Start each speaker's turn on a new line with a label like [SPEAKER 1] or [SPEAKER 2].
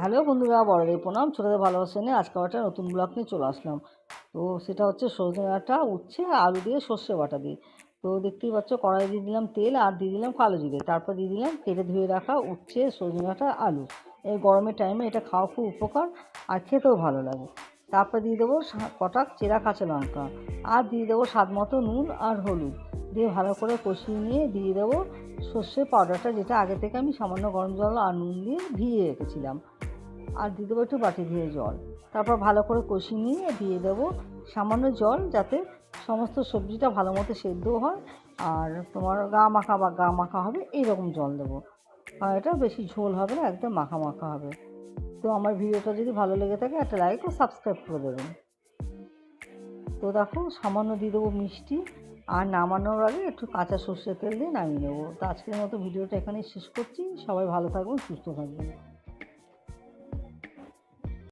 [SPEAKER 1] Hello বন্ধুরা, বড়দের প্রণাম, ছোটদের ভালোবাসা নিয়ে আজকে একটা নতুন ব্লগ নিয়ে চলে আসলাম। তো সেটা হচ্ছে সজনে ডাঁটা, উচ্ছে আর আলু দিয়ে সর্ষে বাটা দিয়ে। তো দেখতেই পাচ্ছ, কড়াই দিয়ে দিলাম তেল আর দিয়ে দিলাম কালো জিরে, তারপর দিয়ে দিলাম কেটে ধুয়ে রাখা উচ্ছে, সজনে ডাঁটা, আলু। এই গরমের টাইমে এটা খাওয়া খুব উপকার আর খেতেও ভালো লাগে। তারপর দিয়ে দেবো কটা চেরা কাঁচা লঙ্কা, আর দিয়ে দেবো স্বাদ মতো নুন আর হলুদ দিয়ে ভালো করে কষিয়ে নিয়ে দিয়ে দেবো সর্ষের পাউডারটা, যেটা আগে থেকে আমি সামান্য গরম জল আর নুন দিয়ে ভিজিয়ে রেখেছিলাম। আর দিয়ে দেবো একটু বাটি ধুয়ে জল। তারপর ভালো করে কষিয়ে নিয়ে দিয়ে দেবো সামান্য জল, যাতে সমস্ত সবজিটা ভালো মতো সেদ্ধ হয় আর তোমার গা মাখা হবে, এইরকম জল দেবো। আর এটা বেশি ঝোল হবে না, একদম মাখা মাখা হবে। তো আমার ভিডিওটা যদি ভালো লেগে থাকে একটা লাইক ও সাবস্ক্রাইব করে দেবেন। তো দেখো, সামান্য দিয়ে দেবো মিষ্টি, আর নামানোর আগে একটু কাঁচা সর্ষের তেল দিয়ে নামিয়ে নেবো। তো আজকের মতো ভিডিওটা এখানেই শেষ করছি। সবাই ভালো থাকবেন, সুস্থ থাকবেন।